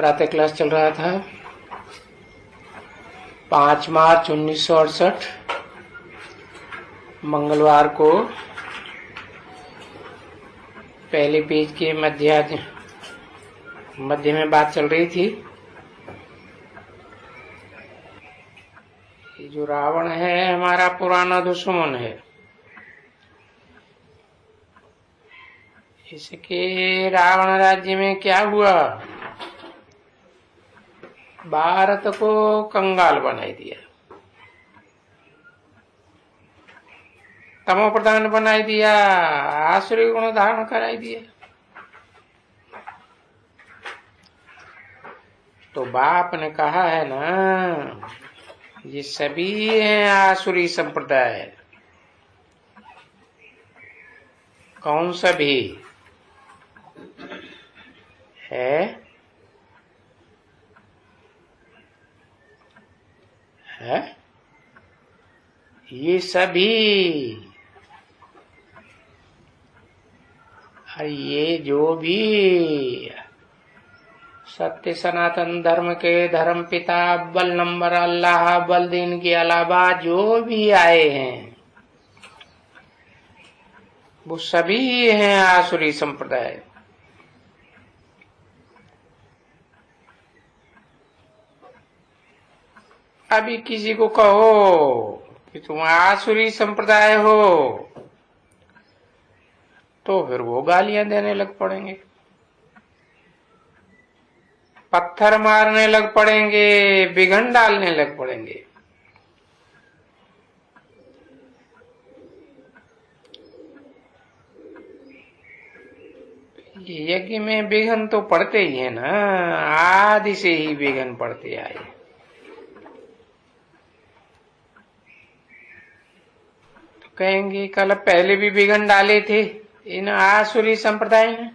प्रातः क्लास चल रहा था। 5 मार्च 1968 मंगलवार को पहले पेज के मध्य में बात चल रही थी। ये जो रावण है हमारा पुराना दुश्मन है। इसके रावण राज्य में क्या हुआ, भारत को कंगाल बनाई दिया, तमो प्रधान बनाई दिया, आसुरी गुण धारण कराई दिया। तो बाप ने कहा है ना, ये सभी है आसुरी संप्रदाय। कौन सभी है? ये सभी, ये जो भी सत्य सनातन धर्म के धर्म पिता अव्वल नंबर अल्लाह अव्वल दिन के अलावा जो भी आए हैं वो सभी हैं आसुरी संप्रदाय। अभी किसी को कहो कि तुम आसुरी संप्रदाय हो तो फिर वो गालियां देने लग पड़ेंगे, पत्थर मारने लग पड़ेंगे, बिघन डालने लग पड़ेंगे। यज्ञ में बिघन तो पड़ते ही है ना, आदि से ही बिघन पड़ते आए। तो कहेंगे कल पहले भी बिघन डाले थे इन आसुरी संप्रदाय ने।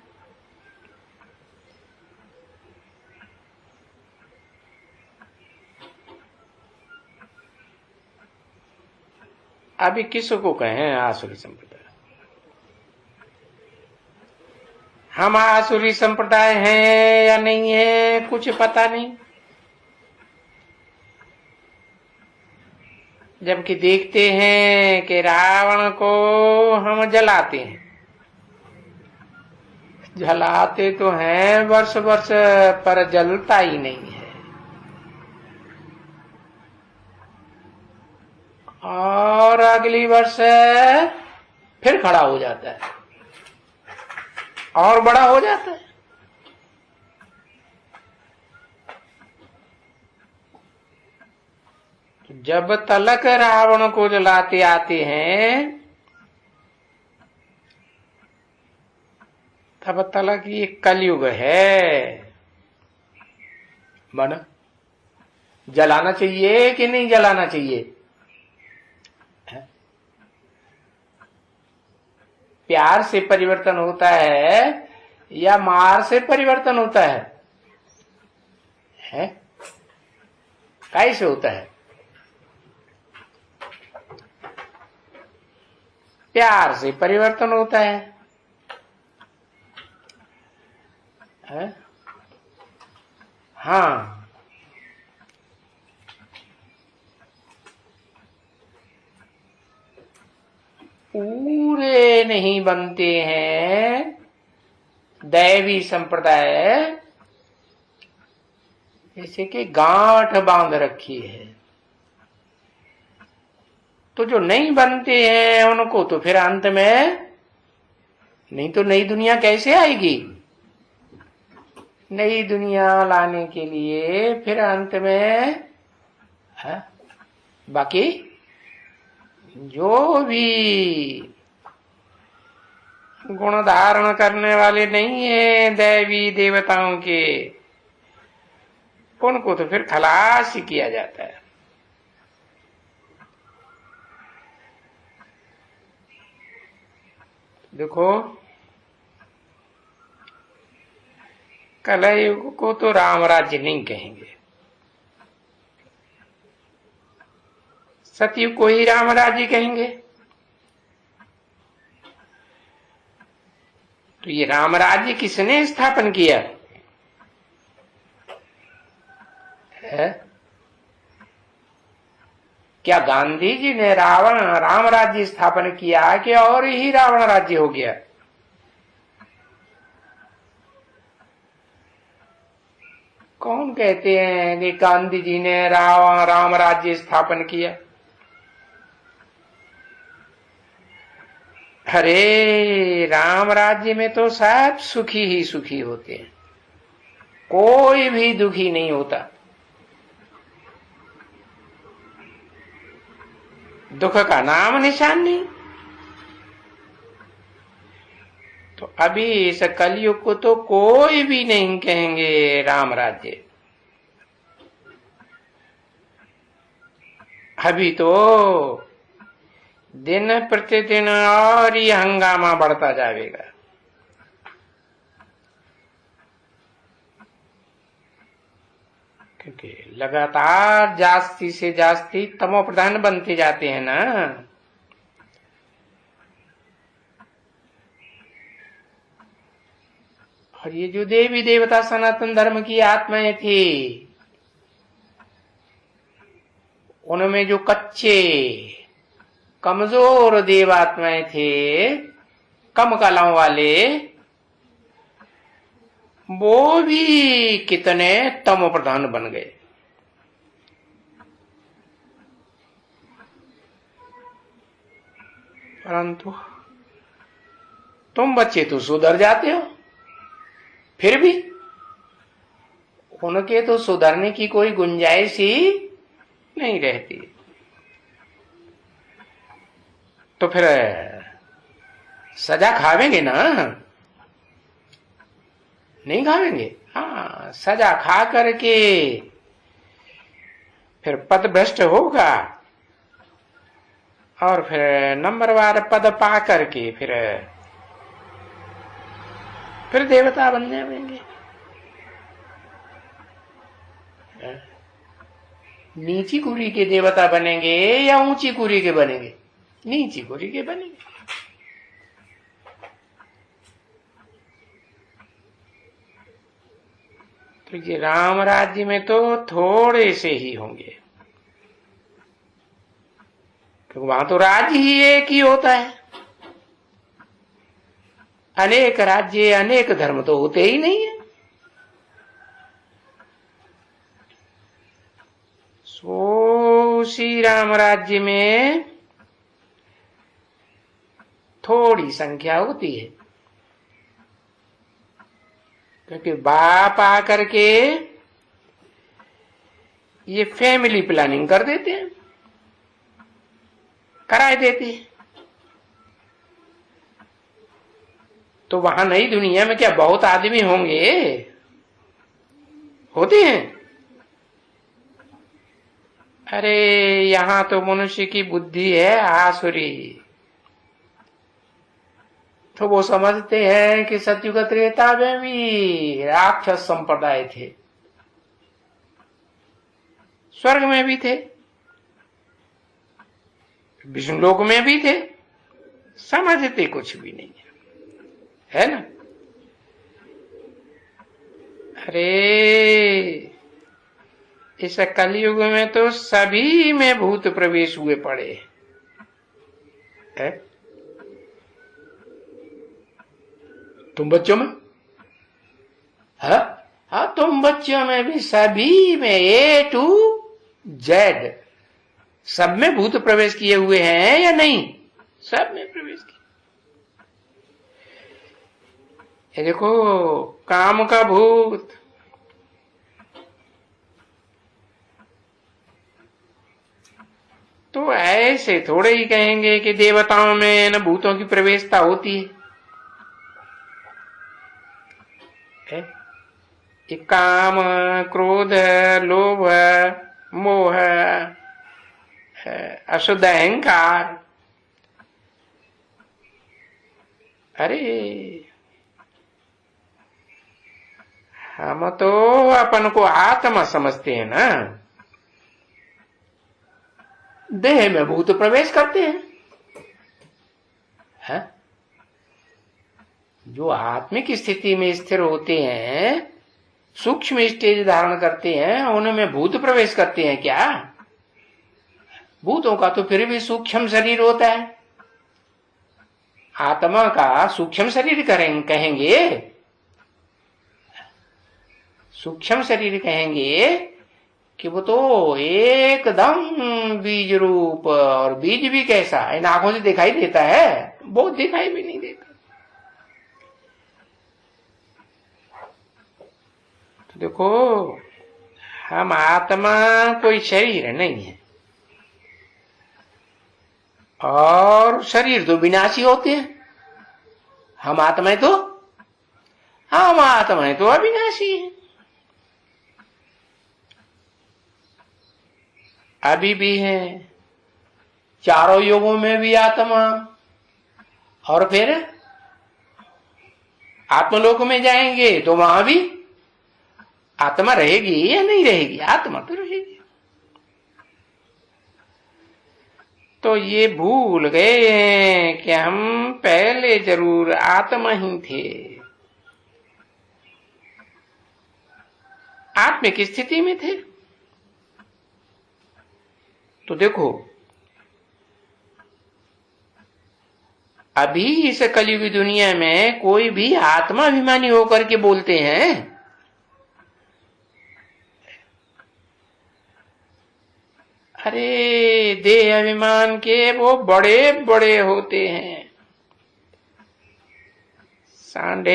अभी किसको कहें आसुरी संप्रदाय? हम आसुरी संप्रदाय हैं या नहीं है कुछ पता नहीं, जबकि देखते हैं कि रावण को हम जलाते हैं, जलाते तो हैं वर्ष वर्ष पर जलता ही नहीं है। और अगली वर्ष फिर खड़ा हो जाता है और बड़ा हो जाता है। जब तलक रावण को जलाते आते हैं तब तलक ये कलयुग है। बना जलाना चाहिए कि नहीं जलाना चाहिए? प्यार से परिवर्तन होता है या मार से परिवर्तन होता है? कैसे होता है? प्यार से परिवर्तन होता है। हाँ, पूरे नहीं बनते हैं दैवी संप्रदाय, जैसे कि गांठ बांध रखी है। तो जो नहीं बनते हैं उनको तो फिर अंत में नहीं तो नई दुनिया कैसे आएगी? नई दुनिया लाने के लिए फिर अंत में बाकी जो भी गुण धारण करने वाले नहीं है दैवी देवताओं के, उनको तो फिर खलास ही किया जाता है। देखो, कलयुग को तो राम राज्य नहीं कहेंगे, सतयुग को ही राम राज्य कहेंगे। तो ये राम राज्य किसने स्थापन किया? है? क्या गांधी जी ने राम राज्य स्थापन किया कि और ही रावण राज्य हो गया? कौन कहते हैं कि गांधी जी ने राम राज्य स्थापन किया? अरे राम राज्य में तो सब सुखी ही सुखी होते हैं, कोई भी दुखी नहीं होता। दुख का नाम निशान नहीं। तो अभी इस कलयुग को तो कोई भी नहीं कहेंगे राम राज्य। अभी तो दिन प्रतिदिन और ये हंगामा बढ़ता जाएगा। क्योंकि लगातार जास्ती से जास्ती तमो प्रधान बनते जाते हैं ना। और ये जो देवी देवता सनातन धर्म की आत्माएं थी, उनमें जो कच्चे कमजोर देवात्माएं थे, कम कलाओं वाले, वो भी कितने तमो प्रधान बन गए। परंतु तुम बच्चे तो सुधर जाते हो, फिर भी उनके तो सुधरने की कोई गुंजाइश ही नहीं रहती। तो फिर सजा खावेंगे ना? नहीं खावेंगे? हाँ, सजा खा करके फिर पद भ्रष्ट होगा और फिर नंबरवार पद पा करके फिर देवता बन जाएंगे। नीची कुरी के देवता बनेंगे या ऊंची कुरी के बनेंगे? नीची कुरी के बनेंगे। तो ये राम राज्य में तो थोड़े से ही होंगे, क्योंकि वहां तो राज्य ही एक ही होता है। अनेक राज्य अनेक धर्म तो होते ही नहीं है। सो श्री राम राज्य में थोड़ी संख्या होती है, क्योंकि बाप आकर के ये फैमिली प्लानिंग कर देते हैं, कराए देते हैं। तो वहां नई दुनिया में क्या बहुत आदमी होंगे? होते हैं। अरे यहां तो मनुष्य की बुद्धि है आसुरी। तो वो समझते हैं कि सतयुग त्रेता में भी राक्षस संप्रदाय थे, स्वर्ग में भी थे, विष्णु लोक में भी थे। समझते कुछ भी नहीं है ना। अरे इस कलयुग में तो सभी में भूत प्रवेश हुए पड़े है। तुम बच्चों में? हाँ, तुम बच्चों में भी, सभी में, A to Z सब में भूत प्रवेश किए हुए हैं या नहीं? सब में प्रवेश किए। ये देखो, काम का भूत, तो ऐसे थोड़े ही कहेंगे कि देवताओं में न भूतों की प्रवेशता होती है। कि काम, क्रोध, लोभ, मोह, अशुद्ध अहंकार, अरे हम तो अपन को आत्मा समझते हैं ना, देह में भूत प्रवेश करते हैं। जो आत्मिक स्थिति में स्थिर होते हैं, सूक्ष्म स्टेज धारण करते हैं, उनमें भूत प्रवेश करते हैं क्या? भूतों का तो फिर भी सूक्ष्म शरीर होता है, आत्मा का सूक्ष्म शरीर कहेंगे, सूक्ष्म शरीर कहेंगे कि वो तो एकदम बीज रूप, और बीज भी कैसा, इन आंखों से दिखाई देता है? बहुत दिखाई भी नहीं देता। तो देखो, हम आत्मा कोई शरीर नहीं है, और शरीर तो विनाशी होते हैं। हम आत्माएं तो अविनाशी हैं। अभी भी है, चारों युगों में भी आत्मा, और फिर आत्मलोक में जाएंगे तो वहां भी आत्मा रहेगी या नहीं रहेगी? आत्मा तो रहेगी। तो ये भूल गए हैं कि हम पहले जरूर आत्मा ही थे। आत्मिक स्थिति में थे। तो देखो, अभी इस कलयुगी दुनिया में कोई भी आत्माभिमानी होकर के बोलते हैं? अरे देह अभिमान के वो बड़े बड़े होते हैं, सांडे।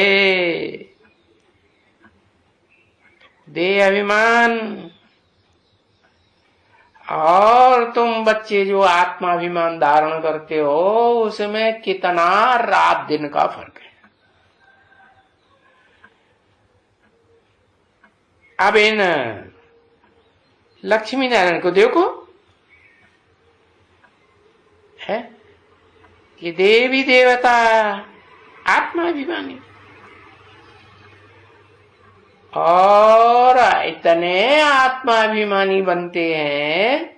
देह अभिमान, और तुम बच्चे जो आत्माभिमान धारण करते हो, उसमें कितना रात दिन का फर्क है। अब इन लक्ष्मी नारायण को देखो, है कि देवी देवता आत्माभिमानी, और इतने आत्माभिमानी बनते हैं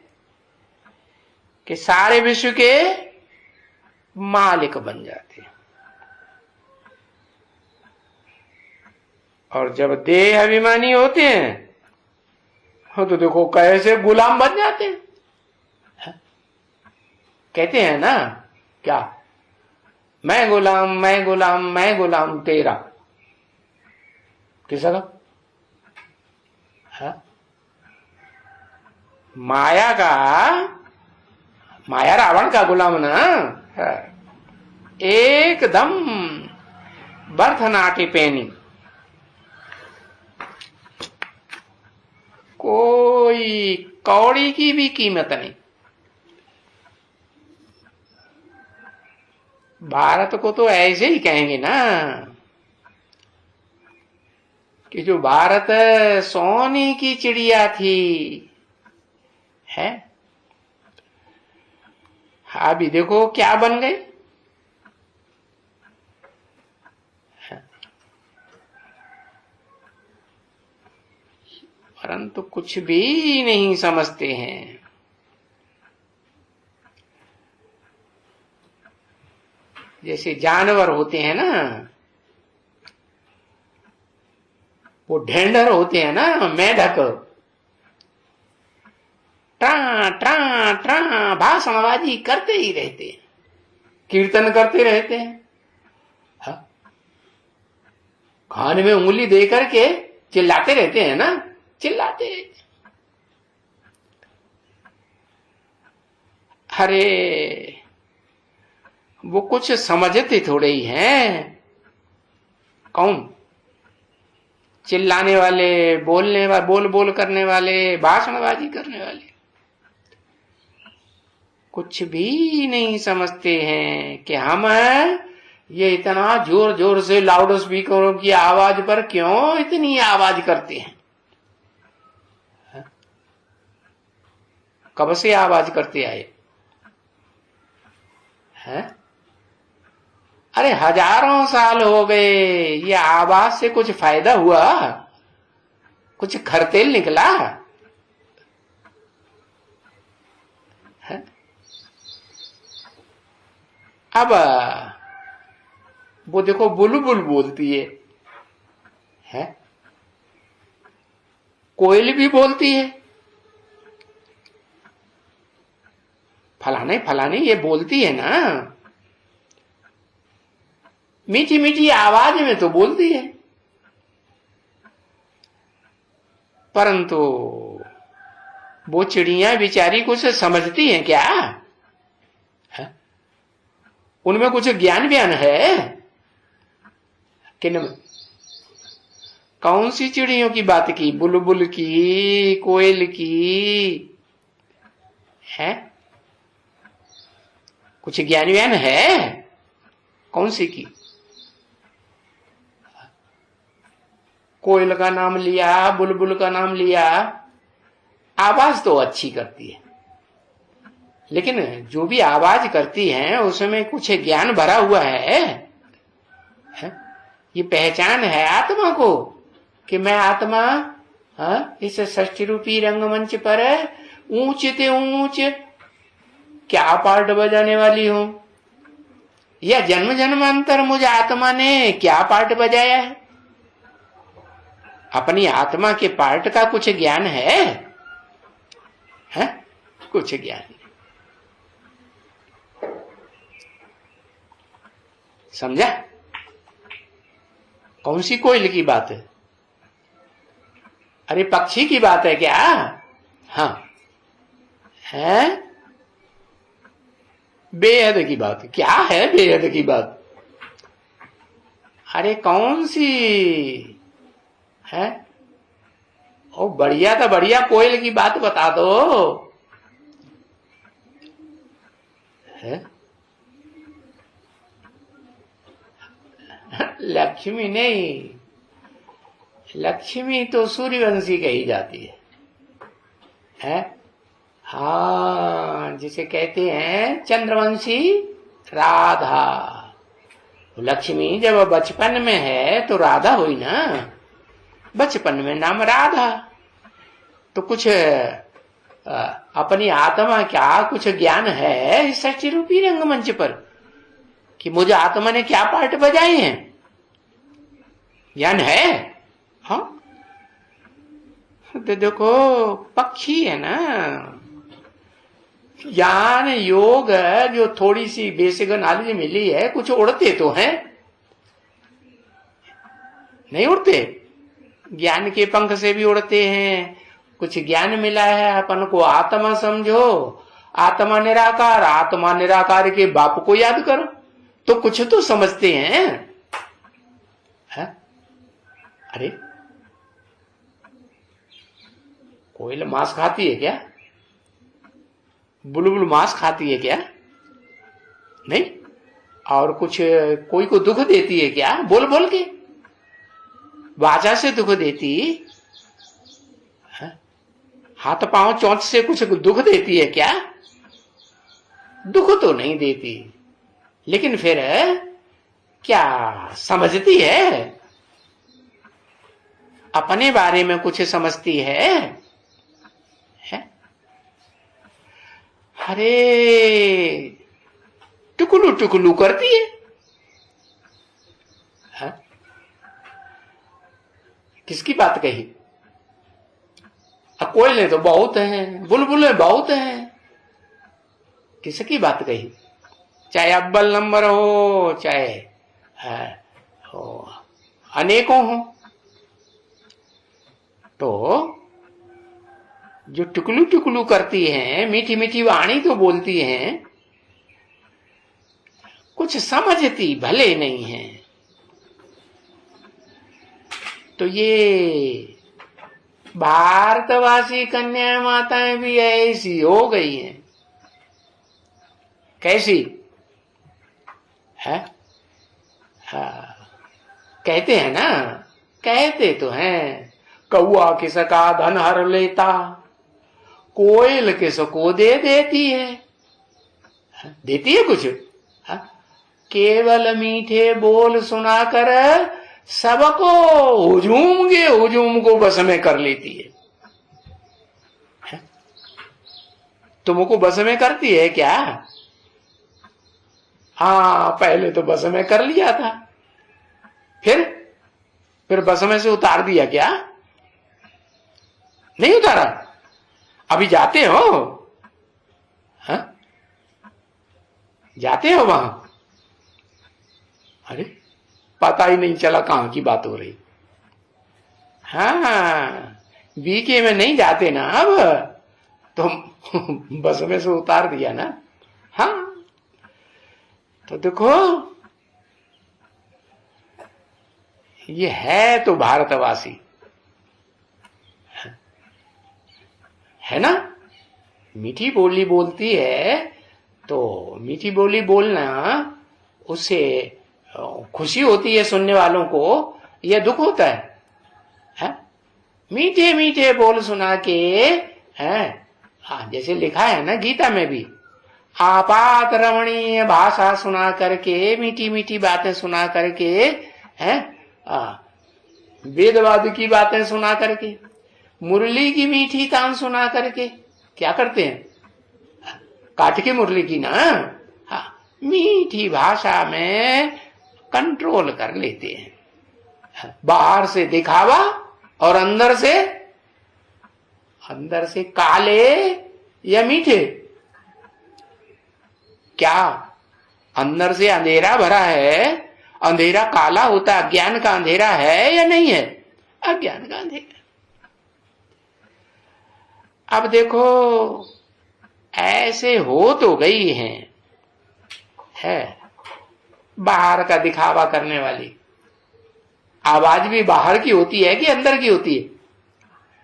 कि सारे विश्व के मालिक बन जाते हैं। और जब देह अभिमानी होते हैं, हो तो देखो कैसे गुलाम बन जाते हैं। कहते हैं ना, क्या, मैं गुलाम मैं गुलाम मैं गुलाम तेरा, किसका? माया का, माया रावण का गुलाम ना, एकदम भरतनाट्य पेनी, कोई कौड़ी की भी कीमत नहीं। भारत को तो ऐसे ही कहेंगे ना कि जो भारत सोने की चिड़िया थी, है, अभी देखो क्या बन गए। परंतु कुछ भी नहीं समझते हैं। जैसे जानवर होते हैं ना, वो ढेंढर होते हैं ना, मेढक, ट्रा ट्रा ट्रा भाषणबाजी करते ही रहते हैं, कीर्तन करते रहते हैं, कान में उंगली दे करके चिल्लाते रहते हैं ना, चिल्लाते रहते। अरे वो कुछ समझते थोड़े ही हैं। कौन? चिल्लाने वाले, बोलने वाले, बोल बोल करने वाले, भाषणबाजी करने वाले, कुछ भी नहीं समझते हैं कि हम ये इतना जोर जोर से लाउड स्पीकरों की आवाज पर क्यों इतनी आवाज करते हैं। कब से आवाज करते आए हैं? अरे हजारों साल हो गए, ये आवाज से कुछ फायदा हुआ? कुछ खरतेल निकला है? अब वो देखो बुलबुल बोलती है? कोयल भी बोलती है, फलाने फलाने ये बोलती है ना, मीठी मीठी आवाज में तो बोलती है, परंतु वो चिड़िया बेचारी कुछ समझती हैं क्या? है? उनमें कुछ ज्ञान व्यान है कि न? कौन सी चिड़ियों की बात की? बुलबुल की, कोयल की? है कुछ ज्ञान व्यान है? कौन सी की? कोयल का नाम लिया, बुलबुल का नाम लिया, आवाज तो अच्छी करती है, लेकिन जो भी आवाज करती है उसमें कुछ ज्ञान भरा हुआ है? ये पहचान है आत्मा को कि मैं आत्मा इस षष्ठी रूपी रंगमंच पर ऊंच ते ऊंच क्या पार्ट बजाने वाली हूं, या जन्म जन्मांतर मुझे आत्मा ने क्या पार्ट बजाया है? अपनी आत्मा के पार्ट का कुछ ज्ञान है? कुछ ज्ञान नहीं। समझा? कौन सी कोयल की बात है? अरे पक्षी की बात है क्या? हाँ है, बेहद की बात। क्या है बेहद की बात? अरे कौन सी है? ओ बढ़िया तो बढ़िया कोयल की बात बता दो। है? लक्ष्मी नहीं, लक्ष्मी तो सूर्यवंशी कही जाती है? हाँ, जिसे कहते हैं चंद्रवंशी राधा। लक्ष्मी जब बचपन में है तो राधा हुई ना, बचपन में नाम राधा। तो कुछ अपनी आत्मा क्या कुछ ज्ञान है इस षष्ठी रूपी रंगमंच पर कि मुझे आत्मा ने क्या पार्ट बजाए हैं? ज्ञान है? हाँ, तो देखो पक्षी है ना, ज्ञान योग जो थोड़ी सी बेसिक नॉलेज मिली है, कुछ उड़ते तो हैं, नहीं उड़ते? ज्ञान के पंख से भी उड़ते हैं। कुछ ज्ञान मिला है अपन को, आत्मा समझो, आत्मा निराकार, आत्मा निराकार के बाप को याद करो, तो कुछ तो समझते हैं। है? अरे कोयल मांस खाती है क्या? बुलबुल मांस खाती है क्या? नहीं। और कुछ कोई को दुख देती है क्या? बोल बोल के वाचा से दुख देती? हाथ पांव चोंच से कुछ दुख देती है क्या? दुख तो नहीं देती, लेकिन फिर क्या समझती है? अपने बारे में कुछ समझती है? अरे टुकलू टुकलू करती है। किसकी बात कही? कोयले तो बहुत हैं, बुलबुले बहुत हैं, किसकी बात कही? चाहे अव्वल नंबर हो, चाहे हो अनेकों हो, तो जो टुकलू टुकलू करती हैं, मीठी मीठी वाणी तो बोलती हैं, कुछ समझती भले नहीं है। तो ये भारतवासी कन्या माताएं भी ऐसी हो गई हैं। कैसी है? कहते हैं ना, कहते तो हैं, कौआ किसका धन हर लेता, कोयल किसको दे देती है। देती है कुछ? केवल मीठे बोल सुनाकर सबको हुजूम को बस में कर लेती है। तुमको बस में करती है क्या? हाँ, पहले तो बस में कर लिया था, फिर बस में से उतार दिया क्या? नहीं उतारा? अभी जाते हो? हाँ? जाते हो वहां? अरे पता ही नहीं चला कहां की बात हो रही। हाँ, बीके में नहीं जाते ना अब तो बस में से उतार दिया ना। हाँ, तो देखो ये है तो भारतवासी है ना, मीठी बोली बोलती है। तो मीठी बोली बोलना उससे खुशी होती है सुनने वालों को, यह दुख होता है? मीठे मीठे बोल सुना के हैं, जैसे लिखा है ना गीता में भी, आपात रमणीय भाषा सुना करके, मीठी मीठी बातें सुना करके, हैं वेदवाद की बातें सुना करके, मुरली की मीठी तान सुना करके क्या करते हैं? काट के मुरली की ना, मीठी भाषा में कंट्रोल कर लेते हैं। बाहर से दिखावा और अंदर से काले या मीठे? क्या अंदर से अंधेरा भरा है? अंधेरा काला होता, अज्ञान का अंधेरा है या नहीं है? अज्ञान का अंधेरा। अब देखो ऐसे हो तो गई है बाहर का दिखावा करने वाली। आवाज भी बाहर की होती है कि अंदर की होती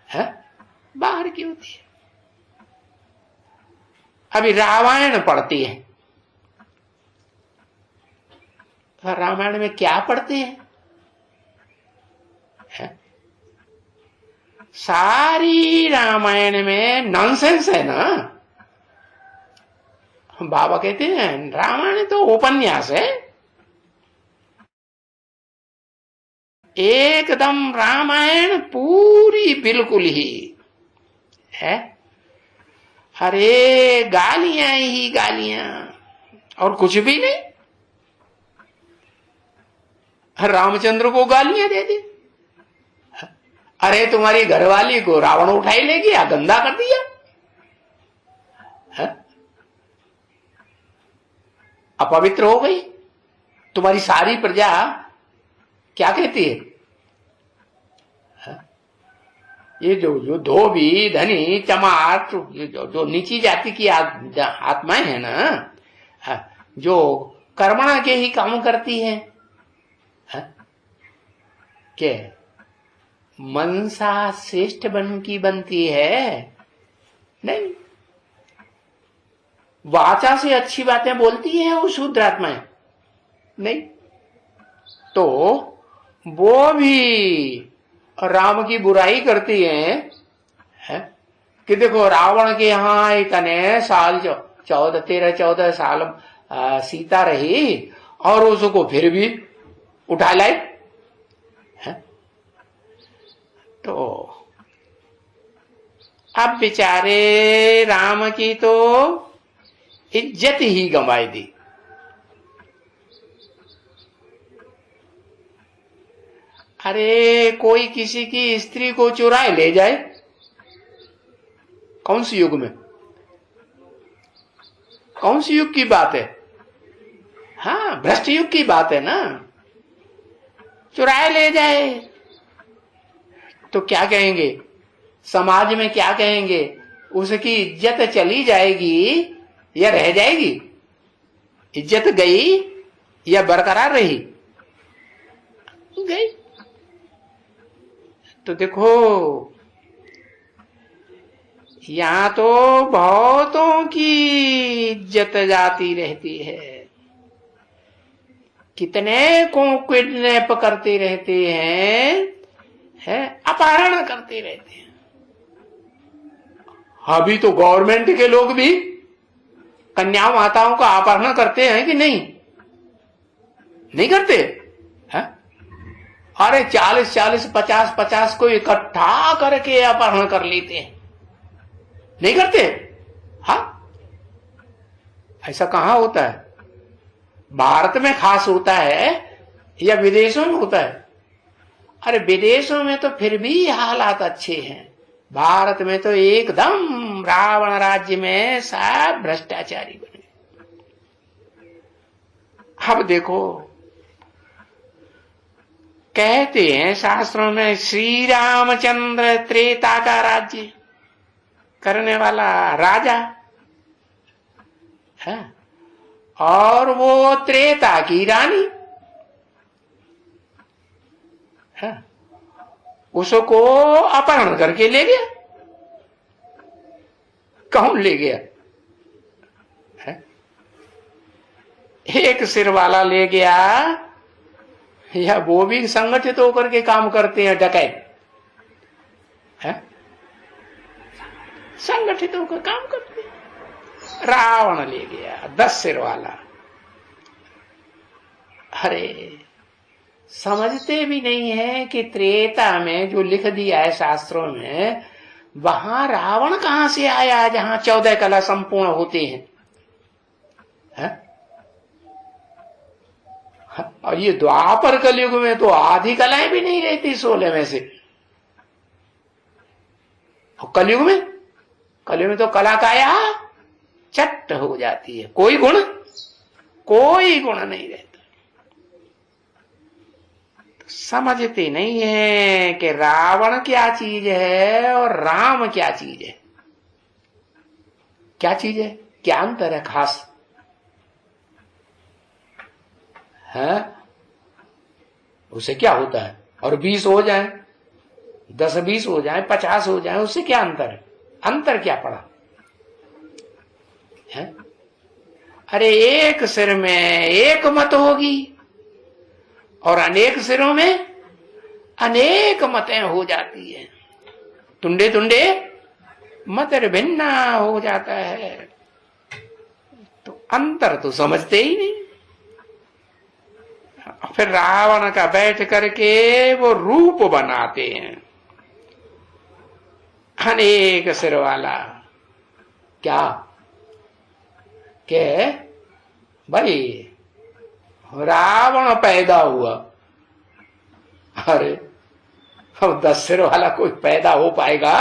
है? बाहर की होती है। अभी रामायण पढ़ती है, तो रामायण में क्या पढ़ते हैं? सारी रामायण में नॉनसेंस है ना। बाबा कहते हैं रामायण तो उपन्यास है, एकदम रामायण पूरी बिल्कुल ही है। अरे गालियां ही गालियां और कुछ भी नहीं। रामचंद्र को गालियां दे दी। अरे तुम्हारी घरवाली को रावण उठाई ले गया, गंदा कर दिया। अपवित्र हो गई। तुम्हारी सारी प्रजा क्या कहती है? ये जो धोबी धनी चमार जो नीची जाति की आत्माएं है ना, जो कर्मणा के ही काम करती है, के मनसा श्रेष्ठ बन की बनती है? नहीं। वाचा से अच्छी बातें बोलती है वो शूद्र आत्माएं? नहीं। तो वो भी राम की बुराई करती है कि देखो रावण के यहां इतने साल 13-14 साल सीता रही और उसको फिर भी उठा लाई। तो अब बेचारे राम की तो इज्जत ही गंवाई दी। अरे कोई किसी की स्त्री को चुराए ले जाए, कौन सी युग में, कौन सी युग की बात है? हाँ, भ्रष्ट युग की बात है ना। चुराए ले जाए तो क्या कहेंगे? समाज में क्या कहेंगे? उसकी इज्जत चली जाएगी या रह जाएगी? इज्जत गई या बरकरार रही? गई। तो देखो यहां तो बहुतों की इज्जत जाती रहती है, कितने को किडनैप करते रहते हैं, अपहरण करते रहते हैं। अभी तो गवर्नमेंट के लोग भी कन्या माताओं का अपहरण करते हैं कि नहीं? नहीं करते हैं? अरे 40-40, 50-50 को इकट्ठा करके अपहरण कर लेते हैं। नहीं करते? हाँ, ऐसा कहां होता है? भारत में खास होता है या विदेशों में होता है? अरे विदेशों में तो फिर भी हालात अच्छे हैं, भारत में तो एकदम रावण राज्य में सब भ्रष्टाचारी बने। अब देखो, कहते हैं शास्त्रों में श्री रामचंद्र त्रेता का राज्य करने वाला राजा है, और वो त्रेता की रानी है, उसको अपहरण करके ले गया। कौन ले गया है? एक सिर वाला ले गया, या वो भी संगठित होकर के काम करते हैं, डकैत है, संगठित होकर काम करते हैं। रावण ले गया 10 सिर वाला। अरे समझते भी नहीं है कि त्रेता में जो लिख दिया है शास्त्रों में, वहां रावण कहां से आया जहां 14 कला संपूर्ण होते हैं है? और ये द्वापर कलयुग में तो आधी कलाएं भी नहीं रहती 16 में से। और कलयुग में तो कला काया चट हो जाती है, कोई गुण नहीं रहता। समझते नहीं है कि रावण क्या चीज है और राम क्या चीज है। क्या चीज है, क्या अंतर है खास है? उसे क्या होता है? और 20 हो जाए, 10-20 हो जाए, 50 हो जाए, उससे क्या अंतर है? अंतर क्या पड़ा है? अरे एक सिर में एक मत होगी और अनेक सिरों में अनेक मतें हो जाती है। तुंडे तुंडे मत भिन्ना हो जाता है। तो अंतर तो समझते ही नहीं। फिर रावण का बैठ करके वो रूप बनाते हैं, अनेक सिर वाला। क्या के भाई रावण पैदा हुआ, अरे अब 10 सिर वाला कोई पैदा हो पाएगा?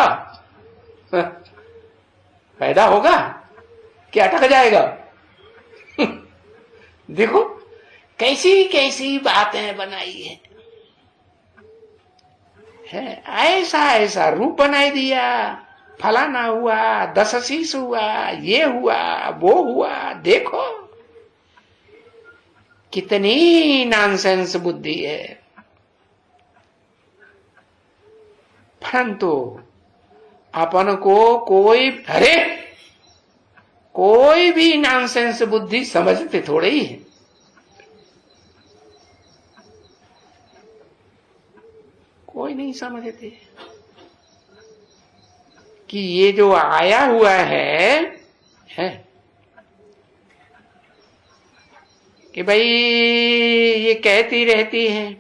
पैदा होगा क्या अटक जाएगा? देखो कैसी कैसी बातें बनाई है, ऐसा रूप बनाई दिया, फलाना हुआ, 10 शीश हुआ, ये हुआ, वो हुआ। देखो कितनी नॉनसेंस बुद्धि है। परंतु अपन को कोई भी नॉनसेंस बुद्धि समझते थोड़े ही है। कोई नहीं समझते कि ये जो आया हुआ है कि भाई ये कहती रहती है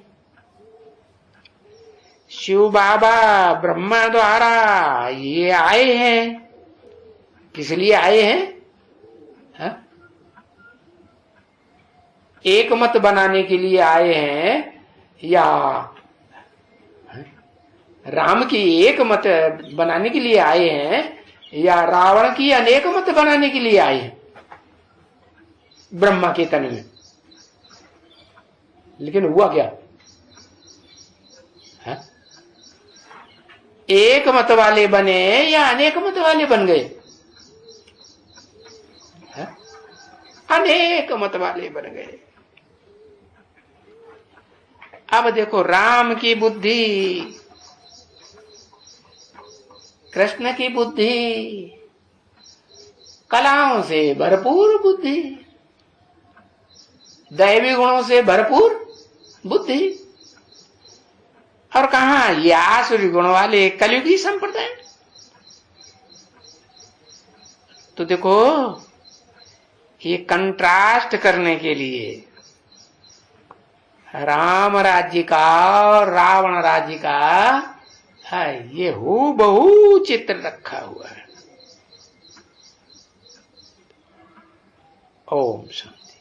शिव बाबा ब्रह्मा द्वारा ये आए हैं। किस लिए आए हैं? हा? एक मत बनाने के लिए आए हैं, या राम की एक मत बनाने के लिए आए हैं, या रावण की अनेक मत बनाने के लिए आए हैं ब्रह्मा के तन में? लेकिन हुआ क्या है? एक मत वाले बने या अनेक मत वाले बन गए? अनेक मत वाले बन गए। अब देखो राम की बुद्धि, कृष्ण की बुद्धि, कलाओं से भरपूर बुद्धि, दैवी गुणों से भरपूर बुद्धि, और कहा ये आसुरी गुण वाले कलयुगी संप्रदाय। तो देखो ये कंट्रास्ट करने के लिए राम राज्य का और रावण राज्य का है, ये हूबहू चित्र रखा हुआ है। ओम शांति।